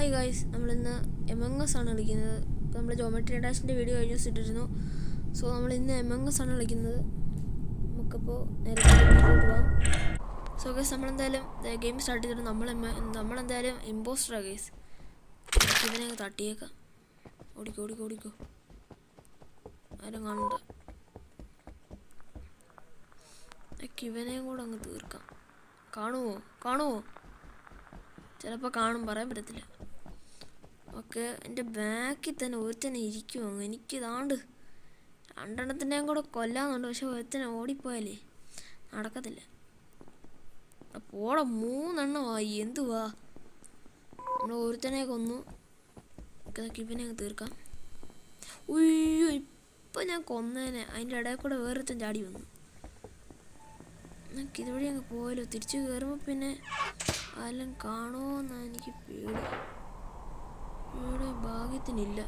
Hi guys, നമ്മളിന്ന് amongst ആണ് കളിക്കുന്നത്. ഇപ്പോൾ നമ്മൾ ജോമെട്രി ഡാഷിൻ്റെ വീഡിയോ കഴിഞ്ഞ ദിവസം ഇട്ടിരുന്നു. സോ നമ്മളിന്ന് എമംഗസ് ആണ് കളിക്കുന്നത്. നമുക്കപ്പോൾ നേരത്തെ പോകാം. സോ ഗൈസ്, നമ്മളെന്തായാലും ഗെയിം സ്റ്റാർട്ട് ചെയ്തിട്ട് നമ്മളെന്തായാലും ഇമ്പോസ്റ്ററാണ് ഗൈസ്. ഇവനെ അങ്ങ് തട്ടിയേക്കാം. ഓടിക്കോ ആരും കാണണ്ട. ഇവനെയും കൂടെ അങ്ങ് തീർക്കാം. കാണുമോ? ചിലപ്പോൾ കാണും, പറയാൻ പറ്റത്തില്ല. ഓക്കെ, എൻ്റെ ബാക്കിൽ തന്നെ ഒരുത്തനെ ഇരിക്കുമോ? എനിക്ക് ഇതാണ്ട് രണ്ടെണ്ണത്തിൻ്റെയും കൂടെ കൊല്ലാന്നുണ്ട്. പക്ഷെ ഒരുത്തനെ ഓടിപ്പോയാലേ നടക്കത്തില്ല. പോടെ 3 എണ്ണമായി. എന്തുവാ, നമ്മൾ ഒരുത്തനെ കൊന്നു. ഇവനെ അങ്ങ് തീർക്കാം. ഉയ്യോ, ഇപ്പം ഞാൻ കൊന്നേനെ. അതിൻ്റെ ഇടയിൽ കൂടെ വേറൊരുത്തൻ ചാടി വന്നു. ഇതുവഴി അങ്ങ് പോയാലോ. തിരിച്ച് കയറുമ്പോൾ പിന്നെ ആരെല്ലാം കാണുമോന്നാണ് എനിക്ക് പേടി. ഇവിടെ ഭാഗ്യത്തിനില്ല.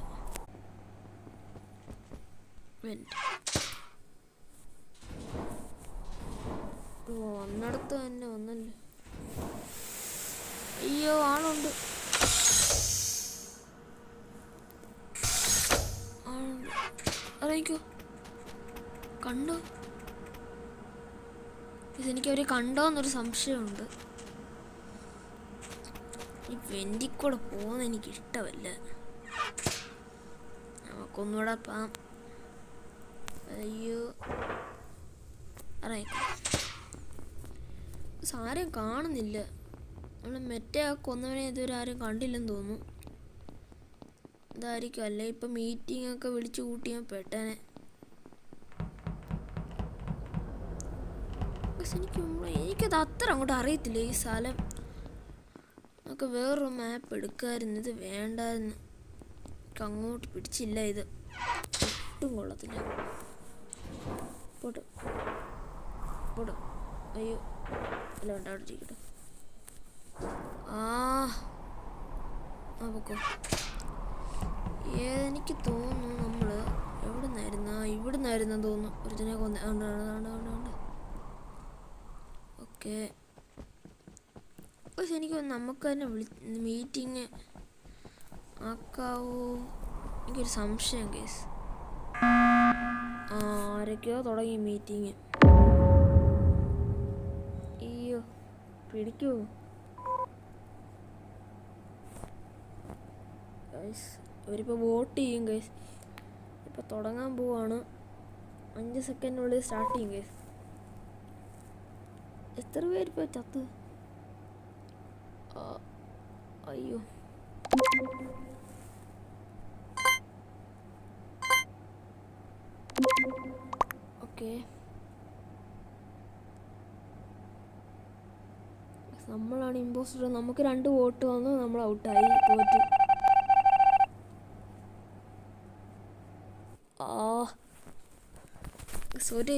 വന്നിടത്ത് തന്നെ വന്നല്ലോ. അയ്യോ, ആളുണ്ട്. അറിയിക്കോ, കണ്ടോ? ഇതെനിക്ക് അവർ കണ്ടോന്നൊരു സംശയമുണ്ട്. ഈ വെന്റിക്കൂടെ പോകുന്ന എനിക്കിഷ്ടമല്ല. നമുക്കൊന്നുകൂടെ പോകാം. അയ്യോ, അറിയിക്കോ, ആരെയും കാണുന്നില്ല. നമ്മൾ മറ്റേ കൊന്നവനെ ഇതുവരെ ആരും കണ്ടില്ലെന്ന് തോന്നുന്നു. ഇതായിരിക്കും. അല്ലേ ഇപ്പം മീറ്റിംഗ് ഒക്കെ വിളിച്ചു കൂട്ടി ഞാൻ പെട്ടേനെ. എനിക്കത് അത്ര അങ്ങോട്ട് അറിയത്തില്ല ഈ സ്ഥലം. നമുക്ക് വേറൊരു മാപ്പ് എടുക്കാമായിരുന്നു. ഇത് വേണ്ടായിരുന്നു. എനിക്ക് അങ്ങോട്ട് പിടിച്ചില്ല. ഇത് ഒട്ടും കൊള്ളത്തില്ല. പോട്ടെ. അയ്യോ, അല്ല വേണ്ട, അവിടെ ഇരിക്കട്ടെ. പൊക്കോ. എനിക്ക് തോന്നുന്നു നമ്മൾ ഇവിടുന്നായിരുന്നു തോന്നുന്നു ഒരുത്തിനെ കൊന്ന. ഓക്കെ, പക്ഷെ എനിക്ക് നമുക്ക് തന്നെ മീറ്റിംഗ് ആക്കാവോ? എനിക്കൊരു സംശയം കേസ്. ആരൊക്കെയോ തുടങ്ങി മീറ്റിംഗ്. അയ്യോ, പിടിക്കുമോ ഗൈസ്? ഇവരിപ്പോൾ വോട്ട് ചെയ്യും ഗൈസ്. ഇപ്പോൾ തുടങ്ങാൻ പോവാണ്. 5 സെക്കൻഡിനുള്ളിൽ സ്റ്റാർട്ട് ചെയ്യും ഗൈസ്. എത്ര പേരിപ്പോൾ ചത്ത്? അയ്യോ, ഓക്കെ, നമ്മളാണ് ഇമ്പോസ്റ്റർ. നമുക്ക് 2 വോട്ട് വന്നു. നമ്മൾ ഔട്ടായി, തോറ്റു. സോറി.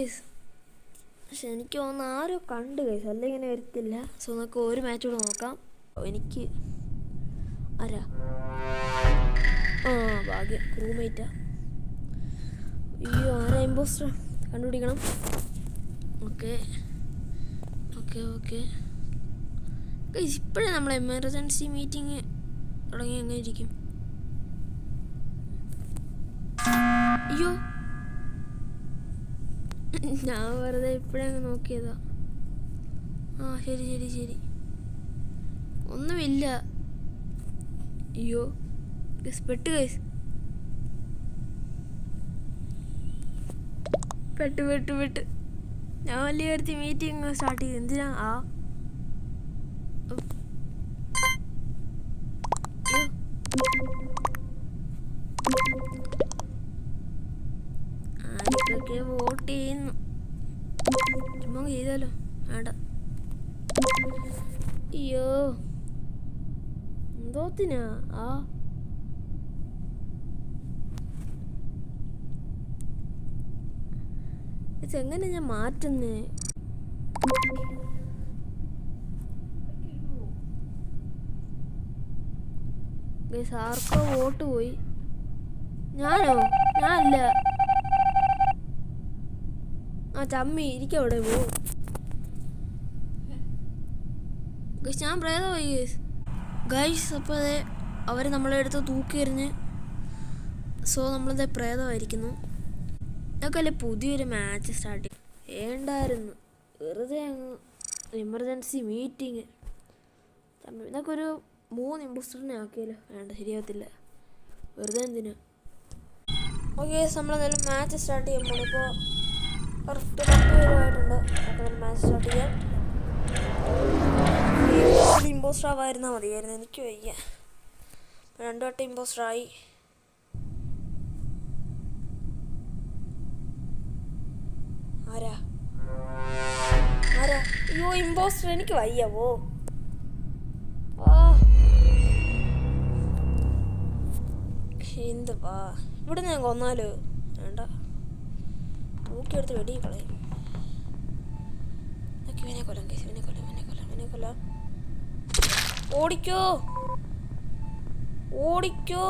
പക്ഷെ എനിക്ക് തോന്നുന്നു ആരോ കണ്ട് ഗൈസ്, അല്ല ഇങ്ങനെ വരത്തില്ല. സോ നമുക്ക് ഒരു മാച്ച് കൂടെ നോക്കാം. എനിക്ക് ആരാ? ഭാഗ്യം, റൂംമേറ്റാ. അയ്യോ, ആരാ ഇമ്പോസ്റ്റർ? കണ്ടുപിടിക്കണം. ഓക്കെ ഗൈസ്, ഇപ്പോഴേ നമ്മൾ എമർജൻസി മീറ്റിംഗ് തുടങ്ങി എങ്ങനെ ഇരിക്കും? അയ്യോ, ഞാൻ വെറുതെ ഇപ്പോഴേ അങ്ങ് നോക്കിയതാ. ശരി, ഒന്നുമില്ല. അയ്യോ, പെട്ട് ഗൈസ്, പെട്ട്. ഞാൻ വലിയ കാര്യത്തിൽ മീറ്റിംഗ് സ്റ്റാർട്ട് ചെയ്തു. എന്തിനാ? ആരൊക്കെ വോട്ട് ചെയ്യുന്നു? ചുമ്മാ ചെയ്താലോ? വേണ്ട. അയ്യോ, എന്തോത്തിനാ? ഇതെങ്ങനെ ഞാൻ മാറ്റുന്നേ? ആർക്കോ വോട്ട് പോയി. ഞാനോ? ഞാനല്ല. ചമ്മി ഇരിക്കവിടെ പോ. ഞാൻ പ്രേതമായി ഗൈസ്. അപ്പോൾ അവർ നമ്മളെ എടുത്ത് തൂക്കി എറിഞ്ഞ്. സോ നമ്മളത് പ്രേതമായിരിക്കുന്നു. ഇതൊക്കെ അല്ലേ പുതിയൊരു മാച്ച് സ്റ്റാർട്ട് ചെയ്യും. വേണ്ടായിരുന്നു, വെറുതെ അങ്ങ് എമർജൻസി മീറ്റിങ്. ഇതൊക്കെ ഒരു 3 ഇമ്പോസ്റ്ററിനെ ആക്കിയല്ലോ. വേണ്ട, ശരിയാകത്തില്ല, വെറുതെ എന്തിനാ. ഓക്കെ, നമ്മളെന്തായാലും മാച്ച് സ്റ്റാർട്ട് ചെയ്യുമ്പോൾ ഇപ്പോൾ കറക്റ്റ് 10 പേരുമായിട്ടുണ്ട്. അപ്പോൾ മാച്ച് സ്റ്റാർട്ട് ചെയ്യാം. ഇമ്പോസ്റ്റർ ആവായിരുന്നാൽ മതിയായിരുന്നു, എനിക്ക് വയ്യ. 2 വട്ടം ഇമ്പോസ്റ്ററായി. ആരാ ആരാ? അയ്യോ, ഇമ്പോസ്റ്റർ, എനിക്ക് വയ്യവോ. എന്തുവാ ഇവിടെ ഞാൻ കൊന്നാലോ? വേണ്ട, തൂക്കിയെടുത്ത് വെടി കളയും. ഇവനെ കൊല്ലാം, ഇവനെ കൊല്ലാം, ഇവനെ കൊല്ലാം, ഇവനെ കൊല്ലാം. ഓടിക്കോ, ഓടിക്കോ.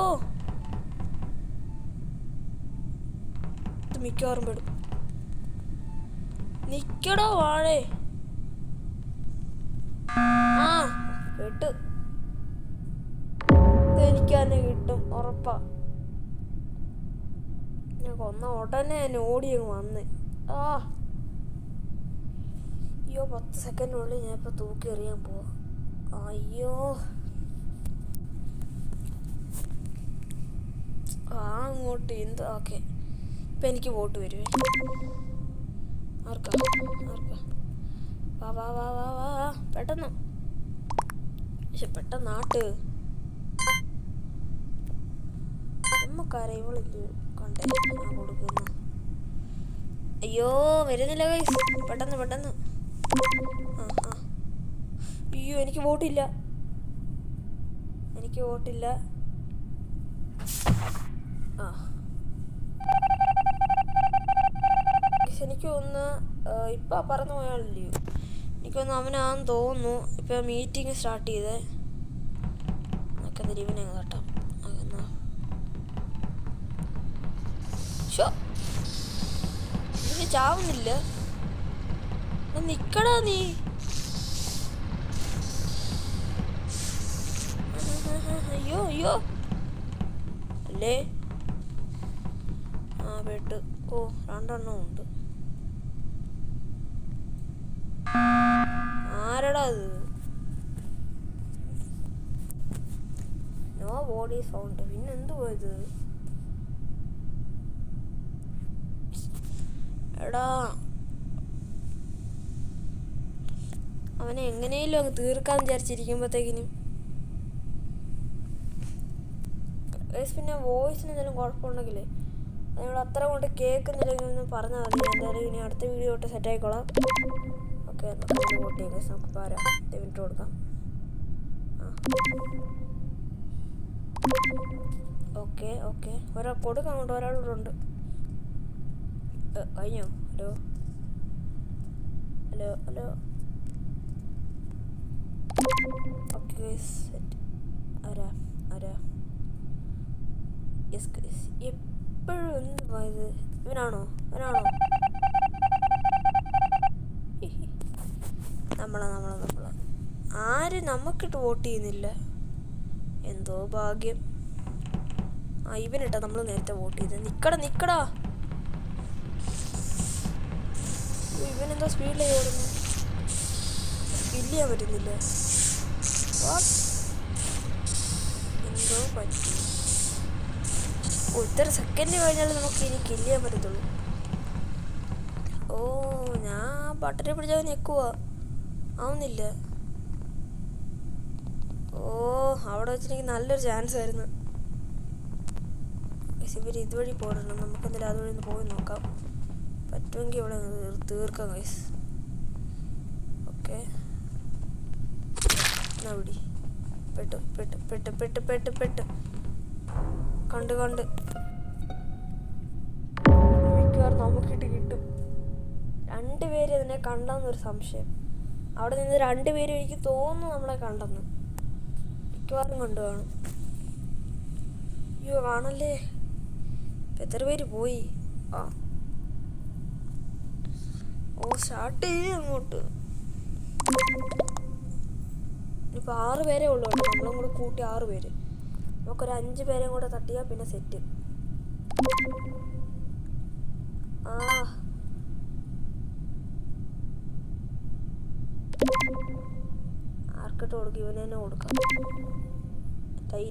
ഇത് മിക്കവാറും പെടും. നിക്കടോ വാഴേ. ആ പെട്ടു. എനിക്ക് തന്നെ കിട്ടും, ഉറപ്പാ. ഞാൻ കൊന്ന ഉടനെ തന്നെ ഓടിയങ്ങ് വന്ന്. അയ്യോ, 10 സെക്കൻഡിനുള്ളിൽ ഞാൻ ഇപ്പൊ തൂക്കി എറിയാൻ പോവാ. അയ്യോ, അങ്ങോട്ട് എന്ത്. ഓക്കെ, ഇപ്പം എനിക്ക് വോട്ട് വരുവേ. ആർക്കാ ആർക്കാ? വാ വാ വാ വാ വാ പെട്ടെന്ന്. പക്ഷെ പെട്ടെന്നാട്ട്. നമ്മക്കാരെ ഇവളില്ലേ കണ്ടേ ഞാൻ കൊടുക്കുന്നു. അയ്യോ, വരുന്നില്ല ഗൈസ്, പെട്ടെന്ന് പെട്ടെന്ന്. അയ്യോ, എനിക്ക് വോട്ടില്ല, എനിക്ക് വോട്ടില്ല. എനിക്കൊന്ന് ഇപ്പം പറന്നു പോയാലല്ലയോ, എനിക്കൊന്ന് അവനാന്ന് തോന്നുന്നു. ഇപ്പം മീറ്റിംഗ് സ്റ്റാർട്ട് ചെയ്തേ. എന്നൊക്കെ തിരിവിനെ തട്ടാം. നീ ചാവുന്നില്ല, നിക്കടാ നീ. അയ്യോ അയ്യോ അല്ലേ. പെട്ട്. ഓ, 2 എണ്ണം ഉണ്ട്. ആരടാ അത്? Nobody sound. പിന്നെന്തുവാ ഇത്? എടാ, അവനെ എങ്ങനെയല്ലോ അങ്ങ് തീർക്കാൻ വിചാരിച്ചിരിക്കുമ്പോഴത്തേക്കിനും. പിന്നെ വോയിസിന് എന്തെങ്കിലും കുഴപ്പമുണ്ടെങ്കിലേ അതിനോട് അത്ര കൊണ്ട് കേൾക്കുന്നില്ലെങ്കിൽ ഒന്ന് പറഞ്ഞാൽ മതി. എന്തായാലും ഇനി അടുത്ത വീഡിയോ തൊട്ട് സെറ്റ് ആയിക്കോളാം. ഓക്കെ, നമുക്ക് വോട്ട് ചെയ്യാം. നമുക്ക് പാരാ മിനിറ്റ് കൊടുക്കാം. ഓക്കെ ഓക്കെ, ഒരാൾ കൊടുക്കാം. അങ്ങോട്ട് ഒരാളൂടെ ഉണ്ട്. കഴിഞ്ഞോ? Hello hello hello. Okay, set. ആരാ ആരാ? യെസ് ഗൈസ്, എപ്പോഴും എന്തുവാ ഇത്? ഇവനാണോ? ഇവനാണോ? നമ്മളാ നമ്മളാ നമ്മളാ. ആരും നമുക്കിട്ട് വോട്ട് ചെയ്യുന്നില്ല. എന്തോ ഭാഗ്യം. ഇവനിട്ടാ നമ്മൾ നേരത്തെ വോട്ട് ചെയ്ത്. നിക്കടാ നിക്കടാ. ഇവനെന്തോ സ്പീഡിലായി ഓടുന്നു. കില്ല് ചെയ്യാൻ പറ്റുന്നില്ല. എന്തോ പറ്റി. ഇത്ര സെക്കൻഡ് കഴിഞ്ഞാൽ നമുക്ക് ഇനി കില്ല് ചെയ്യാൻ പറ്റത്തുള്ളൂ. ഓ, ഞാൻ ബട്ടനെ പിടിച്ചാൽ നിൽക്കുവാ, ആവുന്നില്ല. ഓ, അവിടെ വെച്ചിട്ടുണ്ടെങ്കിൽ നല്ലൊരു ചാൻസ് ആയിരുന്നു. ഇവർ ഇതുവഴി പോരണം. നമുക്കെന്തായാലും അതുവഴി ഒന്ന് പോയി നോക്കാം. പറ്റുമെങ്കിൽ ഇവിടെ തീർക്കാം ഗൈസ്. ഓക്കെ, അവിടെ പെട്ടു പെട്ട് പെട്ട് പെട്ട് പെട്ട് പെട്ട് കണ്ട് കണ്ട്. മിക്കവാറും നമുക്കിട്ട് കിട്ടും. 2 പേര് അതിനെ കണ്ടെന്നൊരു സംശയം. അവിടെ നിന്ന് 2 പേരും എനിക്ക് തോന്നുന്നു നമ്മളെ കണ്ടെന്ന്. മിക്കവാറും കണ്ടു കാണും. അയ്യോ, കാണല്ലേ. എത്ര പേര് പോയി? ഓ, സ്റ്റാർട്ട് ചെയ്യേ അങ്ങോട്ട്. ഇപ്പം 6 പേരേ ഉള്ളൂ. നമ്മളും കൂടെ കൂട്ടി 6 പേര്. നമുക്കൊരു 5 പേരെയും കൂടെ തട്ടിയാൽ പിന്നെ സെറ്റ്. ആർക്കിട്ട് കൊടുക്കും? ഇവന് തന്നെ കൊടുക്കാം. ടൈ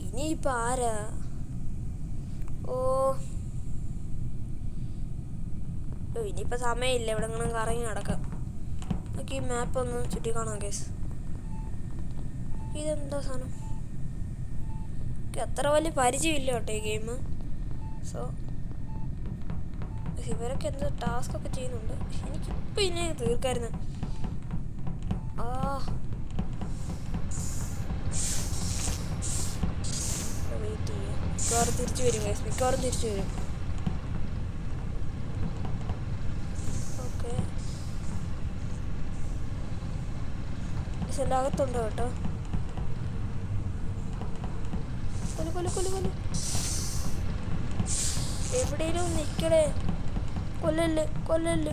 ഇനിയിപ്പോൾ ആരാ? ഇനിയിപ്പോൾ സമയമില്ല, ഇവിടെ ഇങ്ങനെ കറങ്ങി നടക്കാം. നമുക്ക് ഈ മാപ്പ് ഒന്ന് ചുറ്റി കാണാം ഗൈസ്. ഇതെന്താ സാധനം? അത്ര വലിയ പരിചയമില്ല കേട്ടോ ഈ ഗെയിം. സോ ഇവരൊക്കെ എന്തോ ടാസ്ക് ഒക്കെ ചെയ്യുന്നുണ്ട്. എനിക്കിപ്പോൾ ഇനി തീർക്കായിരുന്നു. വെയിറ്റ് ചെയ്യാം. മിക്കവാറും തിരിച്ചു വരും ഗൈസ്, മിക്കവാറും തിരിച്ചു വരും. ഓക്കെ, ഇതിൻ്റെ അകത്തുണ്ടോ കേട്ടോ? കൊല്ലു എവിടെയും നിൽക്കണേ. കൊല്ലല്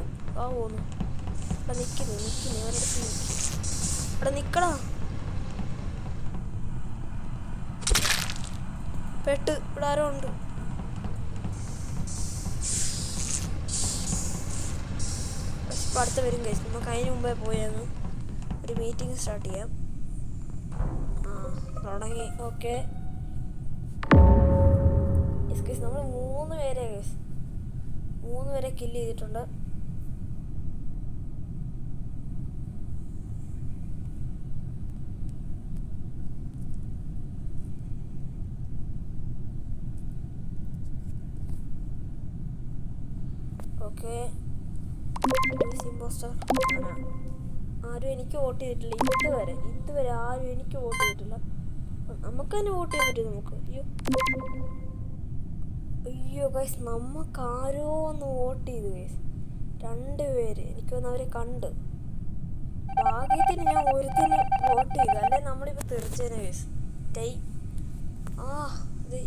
പോന്നു. അവിടെ നിൽക്കുന്നേ ഒരിടത്ത് അവിടെ നിൽക്കടാ. പെട്ട് ഇവിടെ ആരോ ഉണ്ട്. ഇപ്പം അടുത്ത് വരും കഴിച്ചു. നമുക്ക് അതിന് മുമ്പേ പോയാന്ന് ഒരു മീറ്റിംഗ് സ്റ്റാർട്ട് ചെയ്യാം. തുടങ്ങി. ഓക്കെ, നമ്മൾ 3 പേരെ കേസ് 3 പേരെ കില്ല് ചെയ്തിട്ടുണ്ട്. ഓക്കെ, ഇമ്പോസ്റ്റർ ആരും എനിക്ക് വോട്ട് ചെയ്തിട്ടില്ല ഇതുവരെ ആരും എനിക്ക് വോട്ട് ചെയ്തിട്ടില്ല. നമുക്ക് തന്നെ വോട്ട് ചെയ്യാൻ പറ്റും. നമുക്ക് അയ്യോ ഗൈസ്, നമുക്കാരോ ഒന്ന് വോട്ട് ചെയ്തു ഗൈസ്. 2 പേര്. എനിക്കൊന്ന് അവരെ കണ്ട്. ഭാഗ്യത്തിന് ഞാൻ ഒരുത്തിന് വോട്ട് ചെയ്തു, അല്ലെ നമ്മളിപ്പോൾ തീർച്ചയായും ഗൈസ്. ഇത്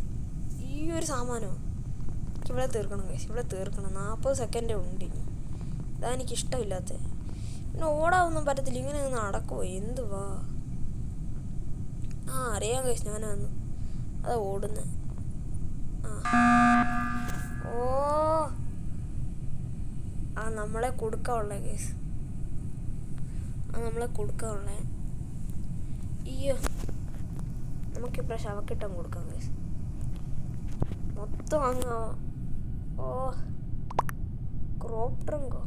ഈ ഒരു സാമാനമോ? ഇവിടെ തീർക്കണം ഗൈസ്, ഇവിടെ തീർക്കണം. 40 സെക്കൻഡേ ഉണ്ട് ഇനി. ഇതാ എനിക്കിഷ്ടമില്ലാത്ത. പിന്നെ ഓടാവൊന്നും പറ്റത്തില്ല, ഇങ്ങനെ നടക്കുമോ എന്തുവാ? അറിയാം ഗൈസ്, ഞാനാന്ന് അതാ ഓടുന്നത്. നമ്മളെ കൊടുക്കാനുള്ള കേസ്. നമ്മളെ കൊടുക്കാനുള്ള. അയ്യോ, നമുക്കിപ്രാവശ്യം അവക്കിട്ടം കൊടുക്കാം കേസ്. മൊത്തം അങ്ങ് ക്രോപ്പ് ട്രങ്കോ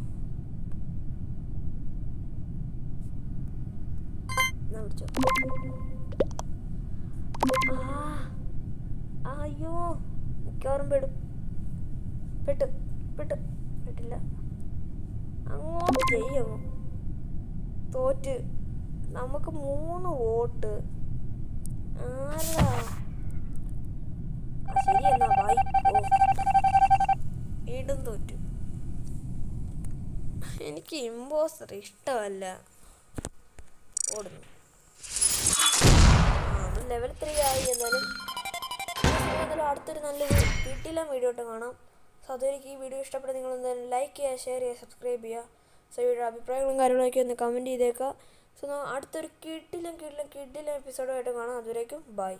പിടിച്ചോ. അയ്യോ, മിക്കവാറും പെട്ടില്ല. അങ്ങോട്ട് ചെയ്യാമോ? തോറ്റ്. നമുക്ക് 3 വോട്ട്. ആരാ? ശരിയെന്നാ ബൈ. വീണ്ടും തോറ്റു. എനിക്ക് ഇമ്പോസ്റ്റർ ഇഷ്ടമല്ല. ഓടുന്നു. ലെവൽ 3 ആയി. എന്നാലും അടുത്തൊരു നല്ലൊരു വീട്ടിലെ വീഡിയോ ആയിട്ട് കാണാം. സോ അതുവരെയ്ക്ക് ഈ വീഡിയോ ഇഷ്ടപ്പെട്ട് നിങ്ങൾ എന്തായാലും ലൈക്ക് ചെയ്യുക, ഷെയർ ചെയ്യുക, സബ്സ്ക്രൈബ് ചെയ്യുക. സോ വീഡിയോ അഭിപ്രായങ്ങളും കാര്യങ്ങളൊക്കെ ഒന്ന് കമൻറ്റ് ചെയ്തേക്കുക. സോ അടുത്തൊരു കിടിലം എപ്പിസോഡുമായിട്ട് കാണാം. അതുവരേക്കും ബൈ.